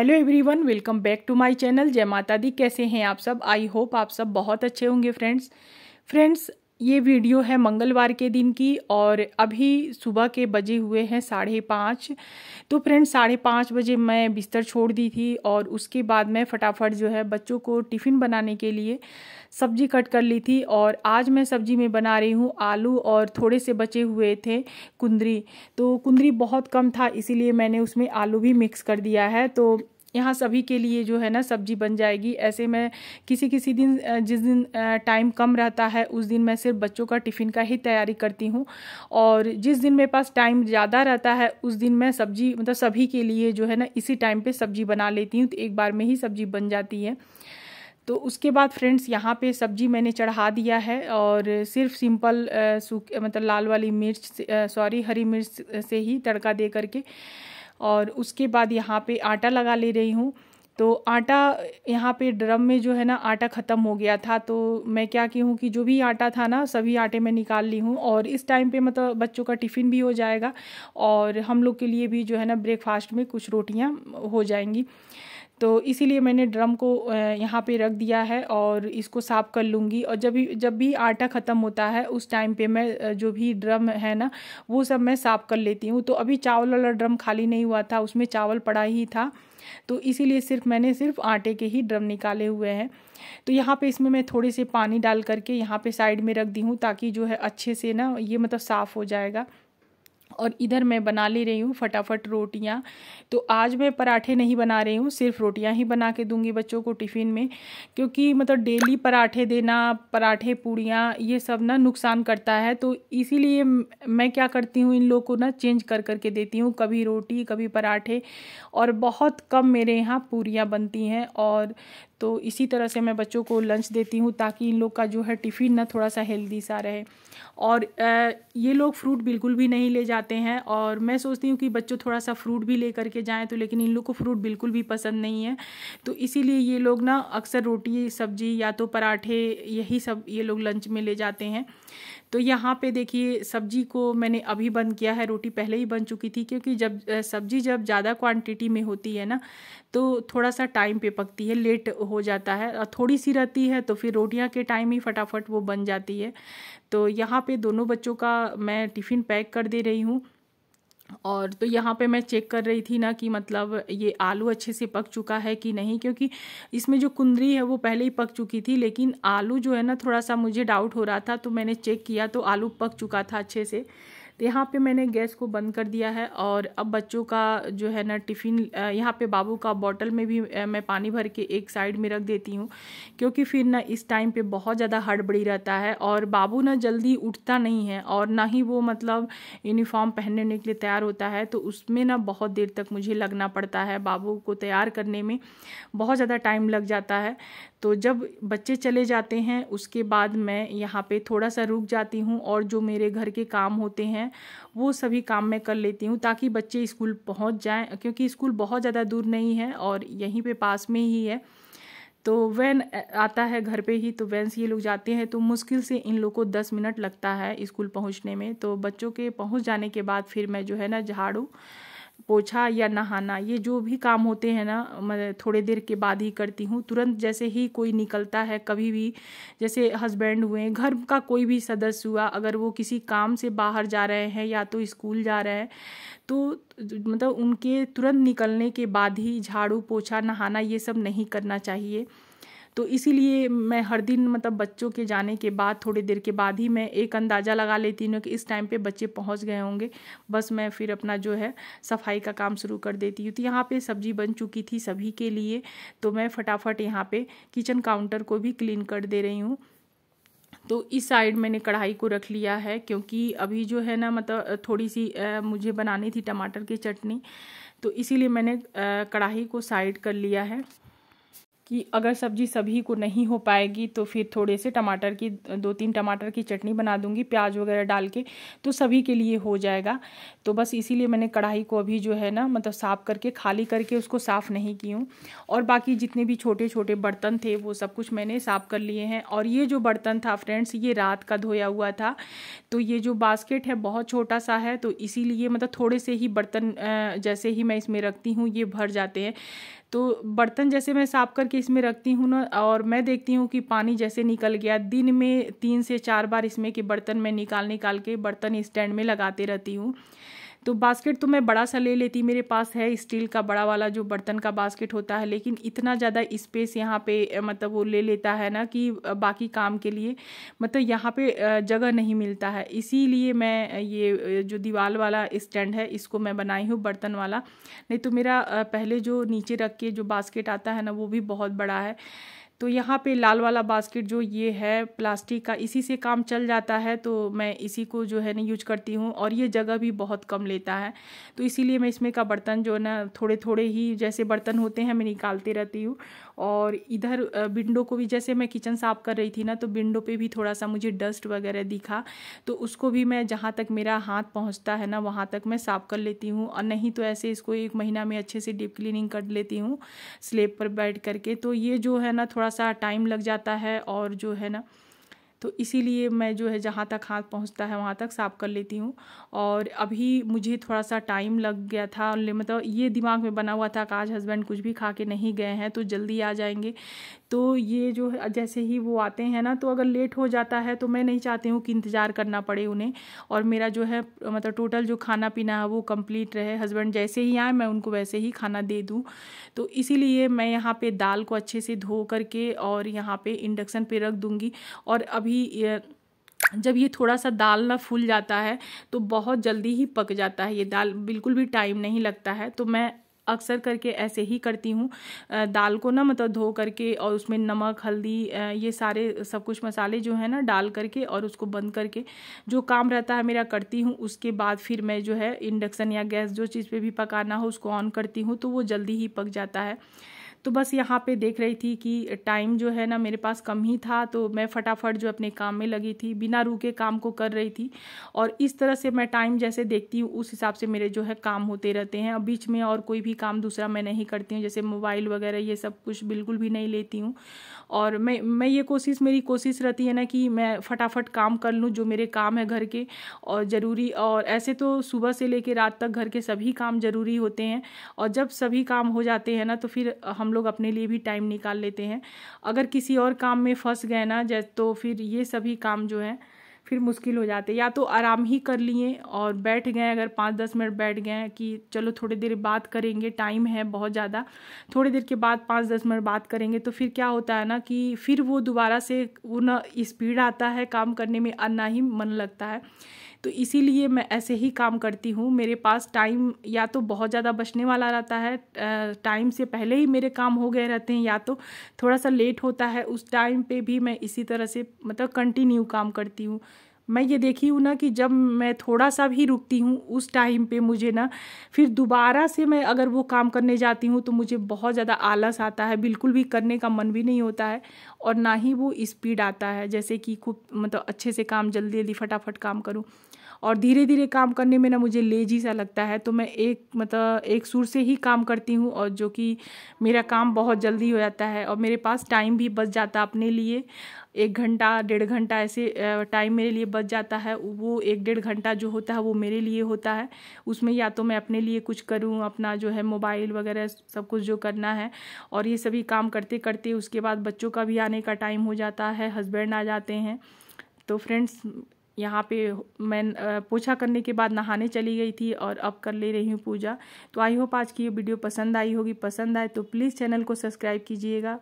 Hello everyone, welcome back to my channel. जय माता दी। कैसे हैं आप सब? आई होप आप सब बहुत अच्छे होंगे। फ्रेंड्स ये वीडियो है मंगलवार के दिन की और अभी सुबह के बजे हुए हैं 5:30। तो फ्रेंड्स 5:30 बजे मैं बिस्तर छोड़ दी थी और उसके बाद मैं फटाफट जो है बच्चों को टिफ़िन बनाने के लिए सब्जी कट कर ली थी। और आज मैं सब्जी में बना रही हूँ आलू और थोड़े से बचे हुए थे कुंदरी। तो कुंदरी बहुत कम था, इसीलिए मैंने उसमें आलू भी मिक्स कर दिया है। तो यहाँ सभी के लिए जो है ना सब्जी बन जाएगी। ऐसे मैं किसी दिन जिस दिन टाइम कम रहता है उस दिन मैं सिर्फ बच्चों का टिफ़िन का ही तैयारी करती हूँ, और जिस दिन मेरे पास टाइम ज़्यादा रहता है उस दिन मैं सब्जी मतलब सभी के लिए जो है ना इसी टाइम पे सब्जी बना लेती हूँ, तो एक बार में ही सब्जी बन जाती है। तो उसके बाद फ्रेंड्स यहाँ पे सब्जी मैंने चढ़ा दिया है और सिर्फ सिंपल मतलब लाल वाली मिर्च हरी मिर्च से ही तड़का दे करके, और उसके बाद यहाँ पे आटा लगा ले रही हूँ। तो आटा यहाँ पे ड्रम में जो है ना आटा ख़त्म हो गया था, तो मैं क्या की हूँ कि जो भी आटा था ना सभी आटे में निकाल ली हूँ, और इस टाइम पे मतलब बच्चों का टिफ़िन भी हो जाएगा और हम लोग के लिए भी जो है ना ब्रेकफास्ट में कुछ रोटियाँ हो जाएंगी। तो इसीलिए मैंने ड्रम को यहाँ पे रख दिया है और इसको साफ़ कर लूँगी। और जब भी आटा ख़त्म होता है उस टाइम पे मैं जो भी ड्रम है ना वो सब मैं साफ़ कर लेती हूँ। तो अभी चावल वाला ड्रम खाली नहीं हुआ था, उसमें चावल पड़ा ही था, तो इसीलिए मैंने सिर्फ आटे के ही ड्रम निकाले हुए हैं। तो यहाँ पे इसमें मैं थोड़े से पानी डाल करके यहाँ पे साइड में रख दी हूँ, ताकि जो है अच्छे से ना ये मतलब साफ़ हो जाएगा। और इधर मैं बना ले रही हूँ फटाफट रोटियाँ। तो आज मैं पराठे नहीं बना रही हूँ, सिर्फ रोटियाँ ही बना के दूंगी बच्चों को टिफ़िन में, क्योंकि मतलब डेली पराठे देना, पराठे पूड़ियाँ ये सब ना नुकसान करता है। तो इसीलिए मैं क्या करती हूँ, इन लोग को ना चेंज कर करके देती हूँ, कभी रोटी कभी पराठे, और बहुत कम मेरे यहाँ पूड़ियाँ बनती हैं। और तो इसी तरह से मैं बच्चों को लंच देती हूँ, ताकि इन लोग का जो है टिफ़िन ना थोड़ा सा हेल्दी सा रहे। और ये लोग फ्रूट बिल्कुल भी नहीं ले जाते हैं, और मैं सोचती हूँ कि बच्चों थोड़ा सा फ्रूट भी ले करके जाएं, तो लेकिन इन लोग को फ्रूट बिल्कुल भी पसंद नहीं है। तो इसीलिए ये लोग ना अक्सर रोटी सब्जी या तो पराठे यही सब ये लोग लंच में ले जाते हैं। तो यहाँ पे देखिए सब्जी को मैंने अभी बंद किया है, रोटी पहले ही बन चुकी थी, क्योंकि जब सब्जी जब ज़्यादा क्वांटिटी में होती है ना तो थोड़ा सा टाइम पे पकती है, लेट हो जाता है, और थोड़ी सी रहती है तो फिर रोटियां के टाइम ही फटाफट वो बन जाती है। तो यहाँ पे दोनों बच्चों का मैं टिफ़िन पैक कर दे रही हूँ। और तो यहाँ पे मैं चेक कर रही थी ना कि मतलब ये आलू अच्छे से पक चुका है कि नहीं, क्योंकि इसमें जो कुंदरी है वो पहले ही पक चुकी थी, लेकिन आलू जो है ना थोड़ा सा मुझे डाउट हो रहा था, तो मैंने चेक किया तो आलू पक चुका था अच्छे से। तो यहाँ पे मैंने गैस को बंद कर दिया है, और अब बच्चों का जो है ना टिफ़िन यहाँ पे बाबू का बॉटल में भी मैं पानी भर के एक साइड में रख देती हूँ, क्योंकि फिर ना इस टाइम पे बहुत ज़्यादा हड़बड़ी रहता है, और बाबू ना जल्दी उठता नहीं है, और ना ही वो मतलब यूनिफॉर्म पहनने के लिए तैयार होता है। तो उसमें ना बहुत देर तक मुझे लगना पड़ता है, बाबू को तैयार करने में बहुत ज़्यादा टाइम लग जाता है। तो जब बच्चे चले जाते हैं उसके बाद मैं यहाँ पे थोड़ा सा रुक जाती हूँ, और जो मेरे घर के काम होते हैं वो सभी काम मैं कर लेती हूँ, ताकि बच्चे स्कूल पहुँच जाएं, क्योंकि स्कूल बहुत ज़्यादा दूर नहीं है और यहीं पे पास में ही है। तो वैन आता है घर पे ही, तो वैन से ये लोग जाते हैं, तो मुश्किल से इन लोग को 10 मिनट लगता है स्कूल पहुँचने में। तो बच्चों के पहुँच जाने के बाद फिर मैं जो है ना झाड़ू पोछा या नहाना ये जो भी काम होते हैं ना मैं थोड़ी देर के बाद ही करती हूँ। तुरंत जैसे ही कोई निकलता है, कभी भी जैसे हस्बैंड हुए, घर का कोई भी सदस्य हुआ, अगर वो किसी काम से बाहर जा रहे हैं या तो स्कूल जा रहे हैं, तो मतलब उनके तुरंत निकलने के बाद ही झाड़ू पोछा नहाना ये सब नहीं करना चाहिए। तो इसीलिए मैं हर दिन मतलब बच्चों के जाने के बाद थोड़ी देर के बाद ही मैं एक अंदाज़ा लगा लेती हूँ कि इस टाइम पे बच्चे पहुँच गए होंगे, बस मैं फिर अपना जो है सफाई का काम शुरू कर देती हूँ। तो यहाँ पे सब्जी बन चुकी थी सभी के लिए, तो मैं फटाफट यहाँ पे किचन काउंटर को भी क्लीन कर दे रही हूँ। तो इस साइड मैंने कढ़ाई को रख लिया है, क्योंकि अभी जो है ना मतलब थोड़ी सी मुझे बनानी थी टमाटर की चटनी, तो इसीलिए मैंने कढ़ाई को साइड कर लिया है कि अगर सब्जी सभी को नहीं हो पाएगी तो फिर थोड़े से टमाटर की 2-3 टमाटर की चटनी बना दूंगी प्याज वगैरह डाल के, तो सभी के लिए हो जाएगा। तो बस इसीलिए मैंने कढ़ाई को अभी जो है ना मतलब साफ़ करके खाली करके उसको साफ़ नहीं की हूँ, और बाकी जितने भी छोटे छोटे बर्तन थे वो सब कुछ मैंने साफ़ कर लिए हैं। और ये जो बर्तन था फ्रेंड्स ये रात का धोया हुआ था, तो ये जो बास्केट है बहुत छोटा सा है, तो इसीलिए मतलब थोड़े से ही बर्तन जैसे ही मैं इसमें रखती हूँ ये भर जाते हैं। तो बर्तन जैसे मैं साफ़ करके इसमें रखती हूँ ना, और मैं देखती हूँ कि पानी जैसे निकल गया, दिन में 3 से 4 बार इसमें के बर्तन मैं निकाल के बर्तन स्टैंड में लगाते रहती हूँ। तो बास्केट तो मैं बड़ा सा ले लेती, मेरे पास है स्टील का बड़ा वाला जो बर्तन का बास्केट होता है, लेकिन इतना ज़्यादा स्पेस यहाँ पे मतलब वो ले लेता है ना कि बाकी काम के लिए मतलब यहाँ पे जगह नहीं मिलता है। इसीलिए मैं ये जो दीवार वाला स्टैंड है इसको मैं बनाई हूँ बर्तन वाला, नहीं तो मेरा पहले जो नीचे रख के जो बास्केट आता है ना वो भी बहुत बड़ा है। तो यहाँ पे लाल वाला बास्केट जो ये है प्लास्टिक का, इसी से काम चल जाता है, तो मैं इसी को जो है ना यूज करती हूँ, और ये जगह भी बहुत कम लेता है। तो इसीलिए मैं इसमें का बर्तन जो है ना थोड़े थोड़े ही जैसे बर्तन होते हैं मैं निकालती रहती हूँ। और इधर विंडो को भी, जैसे मैं किचन साफ़ कर रही थी ना, तो विंडो पे भी थोड़ा सा मुझे डस्ट वगैरह दिखा, तो उसको भी मैं जहाँ तक मेरा हाथ पहुँचता है ना वहाँ तक मैं साफ़ कर लेती हूँ, और नहीं तो ऐसे इसको 1 महीना में अच्छे से डीप क्लीनिंग कर लेती हूँ स्लैब पर बैठ करके। तो ये जो है ना थोड़ा सा टाइम लग जाता है, और जो है ना तो इसीलिए मैं जो है जहाँ तक हाथ पहुँचता है वहाँ तक साफ़ कर लेती हूँ। और अभी मुझे थोड़ा सा टाइम लग गया था, मतलब ये दिमाग में बना हुआ था कि आज हस्बैंड कुछ भी खा के नहीं गए हैं तो जल्दी आ जाएंगे। तो ये जो है जैसे ही वो आते हैं ना, तो अगर लेट हो जाता है तो मैं नहीं चाहती हूँ कि इंतज़ार करना पड़े उन्हें, और मेरा जो है मतलब टोटल जो खाना पीना है वो कंप्लीट रहे, हस्बैंड जैसे ही आए मैं उनको वैसे ही खाना दे दूँ। तो इसीलिए मैं यहाँ पे दाल को अच्छे से धो करके और यहाँ पे इंडक्शन पे रख दूँगी। और अभी जब ये थोड़ा सा दाल ना फूल जाता है तो बहुत जल्दी ही पक जाता है, ये दाल बिल्कुल भी टाइम नहीं लगता है। तो मैं अक्सर करके ऐसे ही करती हूँ, दाल को ना मतलब धो करके और उसमें नमक हल्दी ये सारे सब कुछ मसाले जो है ना डाल करके और उसको बंद करके जो काम रहता है मेरा करती हूँ। उसके बाद फिर मैं जो है इंडक्शन या गैस जो चीज़ पे भी पकाना हो उसको ऑन करती हूँ, तो वो जल्दी ही पक जाता है। तो बस यहाँ पे देख रही थी कि टाइम जो है ना मेरे पास कम ही था, तो मैं फटाफट जो अपने काम में लगी थी, बिना रुके काम को कर रही थी। और इस तरह से मैं टाइम जैसे देखती हूँ उस हिसाब से मेरे जो है काम होते रहते हैं। अब बीच में और कोई भी काम दूसरा मैं नहीं करती हूँ, जैसे मोबाइल वगैरह ये सब कुछ बिल्कुल भी नहीं लेती हूँ। और मैं ये मेरी कोशिश रहती है ना कि मैं फटाफट काम कर लूँ जो मेरे काम है घर के और ज़रूरी। और ऐसे तो सुबह से लेकर रात तक घर के सभी काम ज़रूरी होते हैं, और जब सभी काम हो जाते हैं ना तो फिर हम लोग अपने लिए भी टाइम निकाल लेते हैं। अगर किसी और काम में फंस गए ना तो फिर ये सभी काम जो है फिर मुश्किल हो जाते, या तो आराम ही कर लिए और बैठ गए, अगर 5-10 मिनट बैठ गए कि चलो थोड़ी देर बात करेंगे, टाइम है बहुत ज़्यादा, थोड़ी देर के बाद 5-10 मिनट बात करेंगे, तो फिर क्या होता है ना कि फिर वो दोबारा से वो ना स्पीड आता है काम करने में, ना ही मन लगता है। तो इसीलिए मैं ऐसे ही काम करती हूँ। मेरे पास टाइम या तो बहुत ज़्यादा बचने वाला रहता है, टाइम से पहले ही मेरे काम हो गए रहते हैं, या तो थोड़ा सा लेट होता है, उस टाइम पे भी मैं इसी तरह से मतलब कंटिन्यू काम करती हूँ। मैं ये देखी हूँ ना कि जब मैं थोड़ा सा भी रुकती हूँ उस टाइम पे मुझे ना फिर दोबारा से मैं अगर वो काम करने जाती हूँ तो मुझे बहुत ज़्यादा आलस आता है, बिल्कुल भी करने का मन भी नहीं होता है, और ना ही वो स्पीड आता है जैसे कि खूब मतलब अच्छे से काम जल्दी जल्दी फटाफट काम करूँ। और धीरे धीरे काम करने में ना मुझे लेजी सा लगता है, तो मैं एक सुर से ही काम करती हूँ, और जो कि मेरा काम बहुत जल्दी हो जाता है और मेरे पास टाइम भी बच जाता अपने लिए। 1 घंटा 1.5 घंटा ऐसे टाइम मेरे लिए बच जाता है। वो 1-1.5 घंटा जो होता है वो मेरे लिए होता है, उसमें या तो मैं अपने लिए कुछ करूँ, अपना जो है मोबाइल वगैरह सब कुछ जो करना है, और ये सभी काम करते करते उसके बाद बच्चों का भी आने का टाइम हो जाता है, हस्बैंड आ जाते हैं। तो फ्रेंड्स यहाँ पे मैं पोछा करने के बाद नहाने चली गई थी और अब कर ले रही हूँ पूजा। तो आई होप आज की ये वीडियो पसंद आई होगी, पसंद आए तो प्लीज़ चैनल को सब्सक्राइब कीजिएगा।